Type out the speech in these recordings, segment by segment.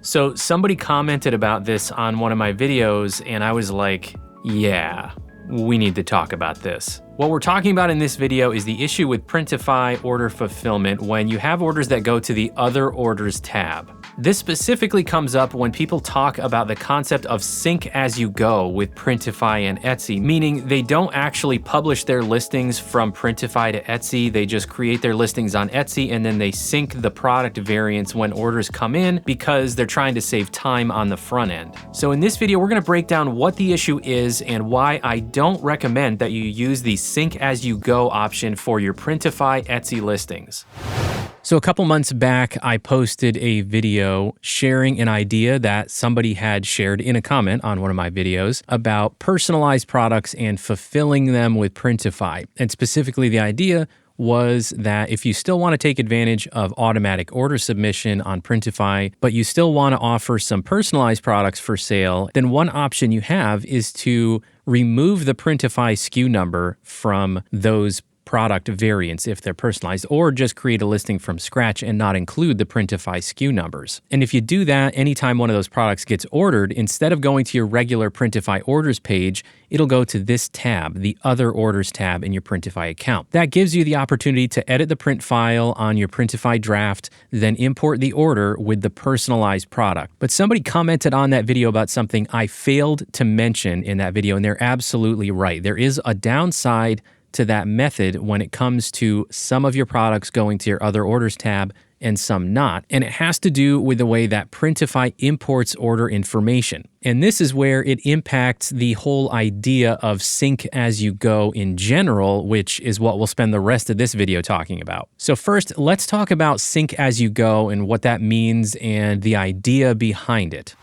So somebody commented about this on one of my videos and I was like, yeah, we need to talk about this. What we're talking about in this video is the issue with Printify order fulfillment when you have orders that go to the Other Orders tab. This specifically comes up when people talk about the concept of sync as you go with Printify and Etsy, meaning they don't actually publish their listings from Printify to Etsy, they just create their listings on Etsy and then they sync the product variants when orders come in because they're trying to save time on the front end. So in this video, we're gonna break down what the issue is and why I don't recommend that you use the sync as you go option for your Printify Etsy listings. So a couple months back, I posted a video sharing an idea that somebody had shared in a comment on one of my videos about personalized products and fulfilling them with Printify. And specifically the idea was that if you still want to take advantage of automatic order submission on Printify, but you still want to offer some personalized products for sale, then one option you have is to remove the Printify SKU number from those product variants if they're personalized, or just create a listing from scratch and not include the Printify SKU numbers. And if you do that, anytime one of those products gets ordered, instead of going to your regular Printify orders page, it'll go to this tab, the Other Orders tab in your Printify account. That gives you the opportunity to edit the print file on your Printify draft, then import the order with the personalized product. But somebody commented on that video about something I failed to mention in that video, and they're absolutely right. There is a downside to that method when it comes to some of your products going to your Other Orders tab and some not. And it has to do with the way that Printify imports order information. And this is where it impacts the whole idea of sync as you go in general, which is what we'll spend the rest of this video talking about. So first, let's talk about sync as you go and what that means and the idea behind it.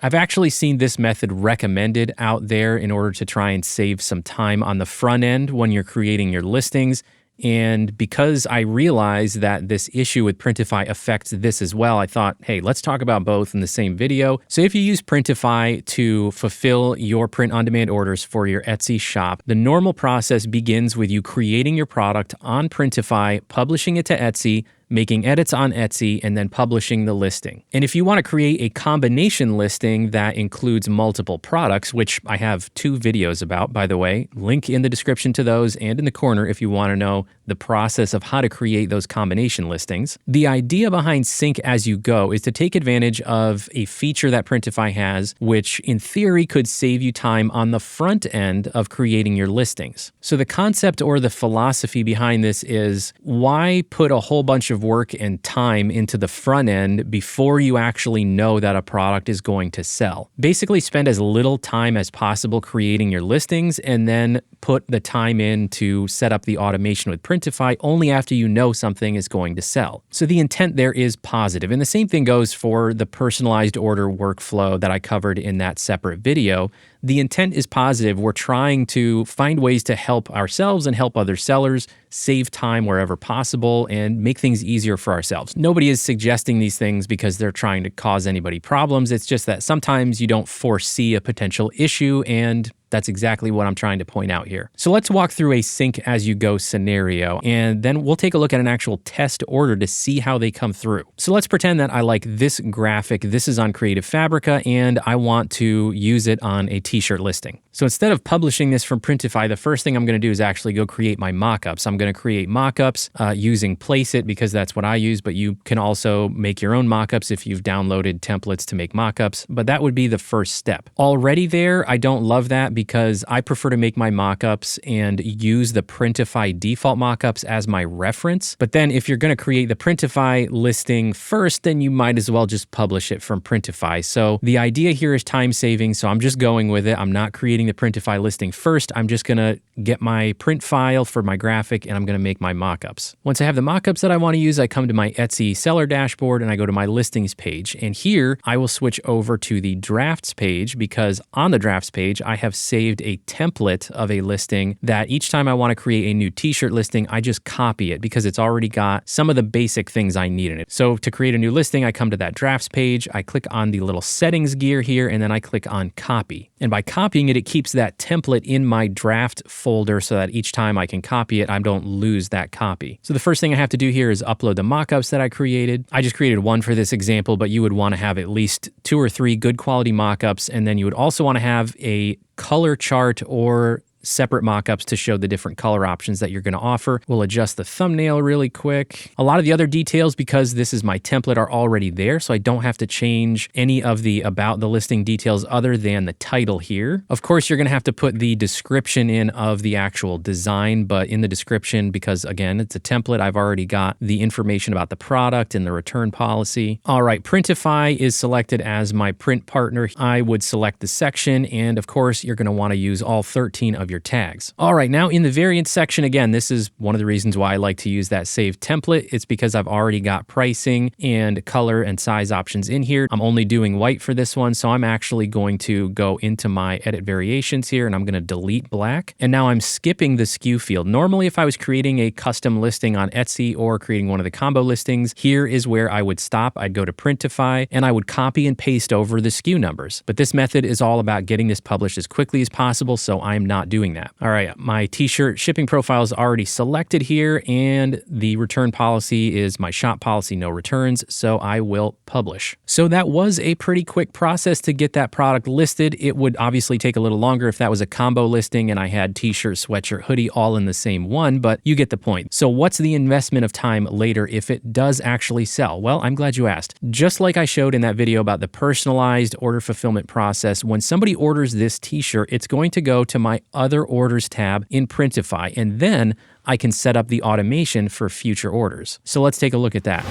I've actually seen this method recommended out there in order to try and save some time on the front end when you're creating your listings. And because I realized that this issue with Printify affects this as well, I thought, hey, let's talk about both in the same video. So if you use Printify to fulfill your print-on-demand orders for your Etsy shop, the normal process begins with you creating your product on Printify, publishing it to Etsy, making edits on Etsy, and then publishing the listing. And if you want to create a combination listing that includes multiple products, which I have 2 videos about, by the way, link in the description to those and in the corner if you want to know the process of how to create those combination listings. The idea behind sync as you go is to take advantage of a feature that Printify has, which in theory could save you time on the front end of creating your listings. So the concept or the philosophy behind this is, why put a whole bunch of work and time into the front end before you actually know that a product is going to sell? Basically spend as little time as possible creating your listings and then put the time in to set up the automation with Printify only after you know something is going to sell. So the intent there is positive. And the same thing goes for the personalized order workflow that I covered in that separate video. The intent is positive. We're trying to find ways to help ourselves and help other sellers save time wherever possible and make things easier for ourselves. Nobody is suggesting these things because they're trying to cause anybody problems. It's just that sometimes you don't foresee a potential issue, and that's exactly what I'm trying to point out here. So let's walk through a sync as you go scenario, and then we'll take a look at an actual test order to see how they come through. So let's pretend that I like this graphic. This is on Creative Fabrica, and I want to use it on a t-shirt listing. So instead of publishing this from Printify, the first thing I'm going to do is actually go create my mockups. I'm going to create mockups using Placeit because that's what I use, but you can also make your own mockups if you've downloaded templates to make mockups, but that would be the first step. Already there, I don't love that because I prefer to make my mockups and use the Printify default mockups as my reference. But then if you're going to create the Printify listing first, then you might as well just publish it from Printify. So the idea here is time saving, so I'm just going with it. I'm not creating the Printify listing first. I'm just going to get my print file for my graphic and I'm going to make my mockups. Once I have the mockups that I want to use, I come to my Etsy seller dashboard and I go to my listings page. And here I will switch over to the drafts page because on the drafts page, I have saved a template of a listing that each time I want to create a new t-shirt listing, I just copy it because it's already got some of the basic things I need in it. So to create a new listing, I come to that drafts page, I click on the little settings gear here, and then I click on copy. And by copying it, it keeps that template in my draft folder so that each time I can copy it, I don't lose that copy. So the first thing I have to do here is upload the mockups that I created. I just created one for this example, but you would want to have at least 2 or 3 good quality mockups, and then you would also want to have a color chart or separate mockups to show the different color options that you're going to offer. We'll adjust the thumbnail really quick. A lot of the other details, because this is my template, are already there, so I don't have to change any of the about the listing details other than the title here. Of course, you're going to have to put the description in of the actual design, but in the description, because again, it's a template, I've already got the information about the product and the return policy. All right, Printify is selected as my print partner. I would select the section, and of course, you're going to want to use all 13 of your tags. All right, now in the variant section, again, this is one of the reasons why I like to use that saved template. It's because I've already got pricing and color and size options in here. I'm only doing white for this one, so I'm actually going to go into my edit variations here, and I'm going to delete black. And now I'm skipping the SKU field. Normally, if I was creating a custom listing on Etsy or creating one of the combo listings, here is where I would stop. I'd go to Printify, and I would copy and paste over the SKU numbers. But this method is all about getting this published as quickly as possible, so I'm not doing that. All right, my t-shirt shipping profile is already selected here, and the return policy is my shop policy, no returns, so I will publish. So that was a pretty quick process to get that product listed. It would obviously take a little longer if that was a combo listing and I had t-shirt, sweatshirt, hoodie all in the same one, but you get the point. So what's the investment of time later if it does actually sell? Well, I'm glad you asked. Just like I showed in that video about the personalized order fulfillment process, when somebody orders this t-shirt, it's going to go to my other orders tab in Printify, and then I can set up the automation for future orders. So let's take a look at that.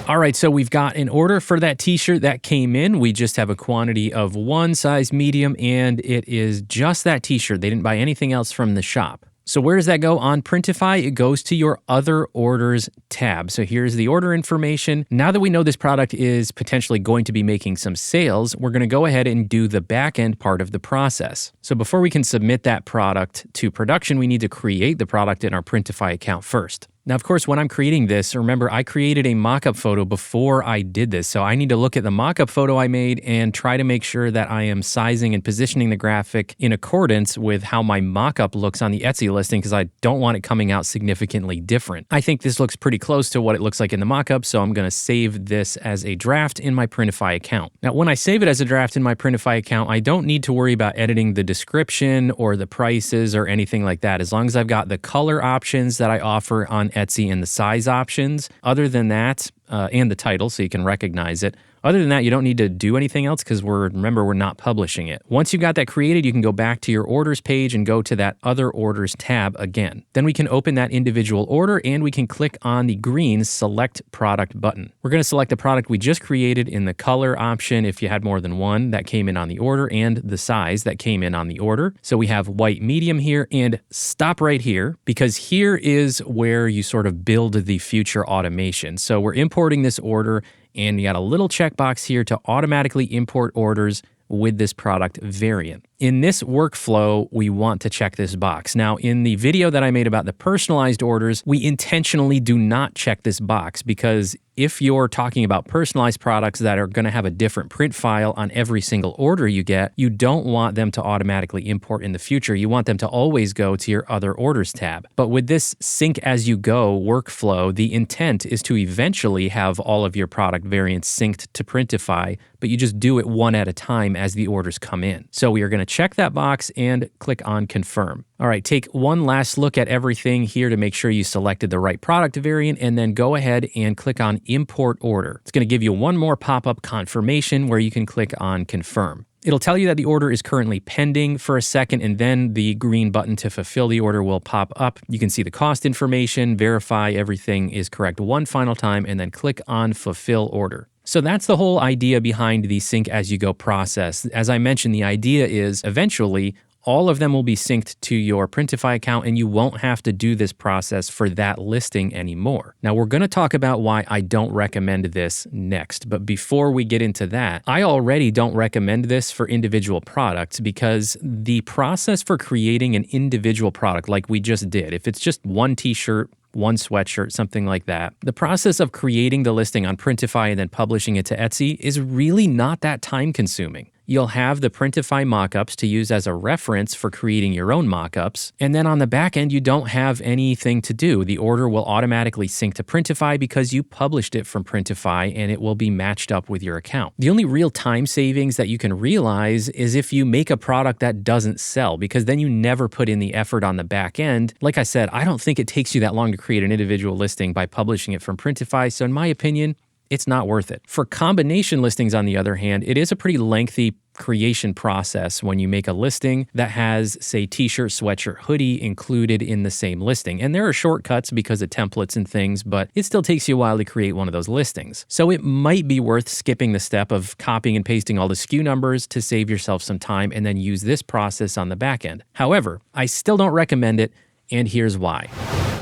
All right, so we've got an order for that t-shirt that came in. We just have a quantity of 1 size medium, and it is just that t-shirt. They didn't buy anything else from the shop. So where does that go on Printify? It goes to your other orders tab. So here's the order information. Now that we know this product is potentially going to be making some sales, we're going to go ahead and do the back end part of the process. So before we can submit that product to production, we need to create the product in our Printify account first. Now, of course, when I'm creating this, remember, I created a mock-up photo before I did this. So I need to look at the mock-up photo I made and try to make sure that I am sizing and positioning the graphic in accordance with how my mock-up looks on the Etsy listing, because I don't want it coming out significantly different. I think this looks pretty close to what it looks like in the mock-up, so I'm going to save this as a draft in my Printify account. Now, when I save it as a draft in my Printify account, I don't need to worry about editing the description or the prices or anything like that, as long as I've got the color options that I offer on Etsy and the size options. Other than that, and the title so you can recognize it. Other than that, you don't need to do anything else because remember, we're not publishing it. Once you've got that created, you can go back to your orders page and go to that other orders tab again. Then we can open that individual order and we can click on the green select product button. We're going to select the product we just created in the color option if you had more than one that came in on the order, and the size that came in on the order. So we have white medium here, and stop right here because here is where you sort of build the future automation. So we're importing this order, and you got a little checkbox here to automatically import orders with this product variant. In this workflow, we want to check this box. Now, in the video that I made about the personalized orders, we intentionally do not check this box because if you're talking about personalized products that are going to have a different print file on every single order you get, you don't want them to automatically import in the future. You want them to always go to your other orders tab. But with this sync as you go workflow, the intent is to eventually have all of your product variants synced to Printify, but you just do it one at a time as the orders come in. So we are going to check that box and click on confirm. All right, take one last look at everything here to make sure you selected the right product variant, and then go ahead and click on import order. It's going to give you one more pop-up confirmation where you can click on confirm. It'll tell you that the order is currently pending for a second, and then the green button to fulfill the order will pop up. You can see the cost information, verify everything is correct one final time, and then click on fulfill order. So that's the whole idea behind the sync as you go process. As I mentioned, the idea is eventually all of them will be synced to your Printify account, and you won't have to do this process for that listing anymore. Now, we're going to talk about why I don't recommend this next, but before we get into that, I already don't recommend this for individual products because the process for creating an individual product like we just did, if it's just one t-shirt, one sweatshirt, something like that, the process of creating the listing on Printify and then publishing it to Etsy is really not that time consuming. You'll have the Printify mockups to use as a reference for creating your own mockups. And then on the back end, you don't have anything to do. The order will automatically sync to Printify because you published it from Printify and it will be matched up with your account. The only real time savings that you can realize is if you make a product that doesn't sell, because then you never put in the effort on the back end. Like I said, I don't think it takes you that long to create an individual listing by publishing it from Printify. So in my opinion, it's not worth it. For combination listings, on the other hand, it is a pretty lengthy creation process when you make a listing that has, say, t-shirt, sweatshirt, hoodie included in the same listing. And there are shortcuts because of templates and things, but it still takes you a while to create one of those listings. So it might be worth skipping the step of copying and pasting all the SKU numbers to save yourself some time and then use this process on the back end. However, I still don't recommend it, and here's why.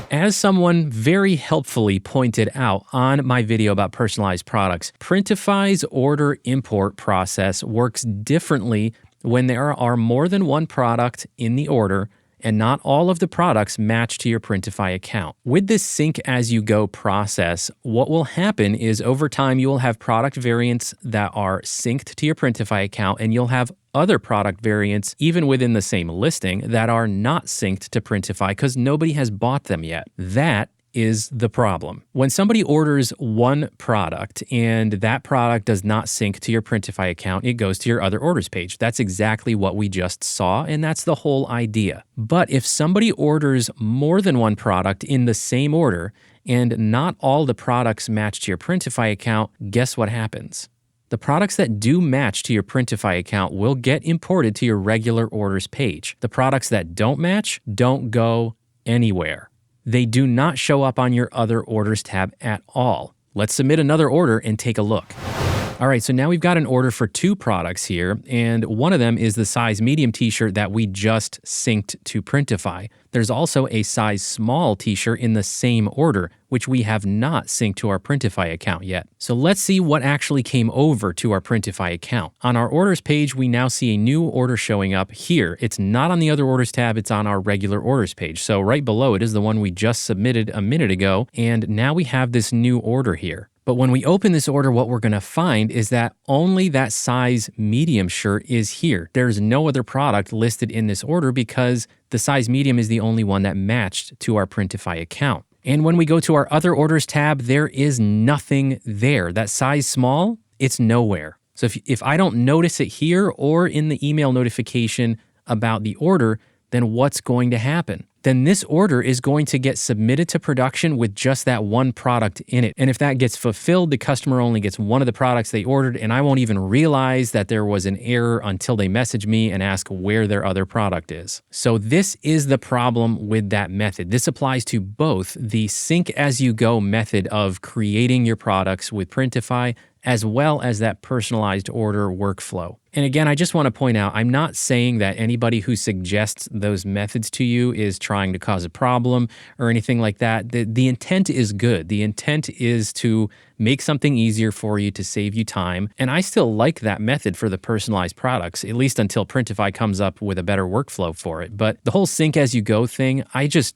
As someone very helpfully pointed out on my video about personalized products, Printify's order import process works differently when there are more than one product in the order and not all of the products match to your Printify account. With this sync as you go process, what will happen is over time you will have product variants that are synced to your Printify account, and you'll have other product variants, even within the same listing, that are not synced to Printify because nobody has bought them yet. That is the problem. When somebody orders one product and that product does not sync to your Printify account, it goes to your other orders page. That's exactly what we just saw, and that's the whole idea. But if somebody orders more than one product in the same order and not all the products match to your Printify account, guess what happens? The products that do match to your Printify account will get imported to your regular orders page. The products that don't match don't go anywhere. They do not show up on your other orders tab at all. Let's submit another order and take a look. All right, so now we've got an order for 2 products here, and one of them is the size medium t-shirt that we just synced to Printify. There's also a size small t-shirt in the same order, which we have not synced to our Printify account yet. So let's see what actually came over to our Printify account. On our orders page, we now see a new order showing up here. It's not on the other orders tab, it's on our regular orders page. So right below it is the one we just submitted a minute ago, and now we have this new order here. But when we open this order, what we're gonna find is that only that size medium shirt is here. There's no other product listed in this order because the size medium is the only one that matched to our Printify account. And when we go to our other orders tab, there is nothing there. That size small, it's nowhere. So if I don't notice it here or in the email notification about the order, then what's going to happen? Then this order is going to get submitted to production with just that one product in it. And if that gets fulfilled, the customer only gets one of the products they ordered, and I won't even realize that there was an error until they message me and ask where their other product is. So this is the problem with that method. This applies to both the sync as you go method of creating your products with Printify, as well as that personalized order workflow. And again, I just want to point out, I'm not saying that anybody who suggests those methods to you is trying to cause a problem or anything like that. The intent is good. The intent is to make something easier for you, to save you time. And I still like that method for the personalized products, at least until Printify comes up with a better workflow for it. But the whole sync as you go thing, I just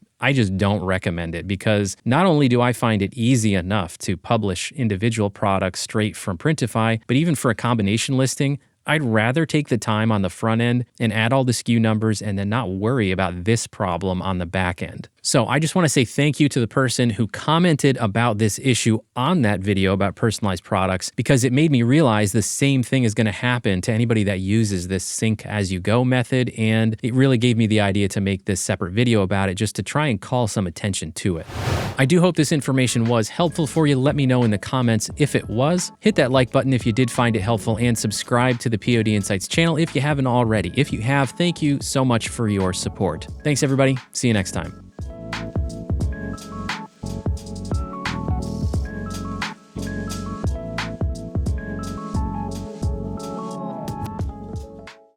don't recommend it, because not only do I find it easy enough to publish individual products straight from Printify, but even for a combination listing, I'd rather take the time on the front end and add all the SKU numbers and then not worry about this problem on the back end. So I just want to say thank you to the person who commented about this issue on that video about personalized products, because it made me realize the same thing is going to happen to anybody that uses this sync as you go method. And it really gave me the idea to make this separate video about it, just to try and call some attention to it. I do hope this information was helpful for you. Let me know in the comments if it was. Hit that like button if you did find it helpful, and subscribe to the POD Insights channel if you haven't already. If you have, thank you so much for your support. Thanks everybody. See you next time.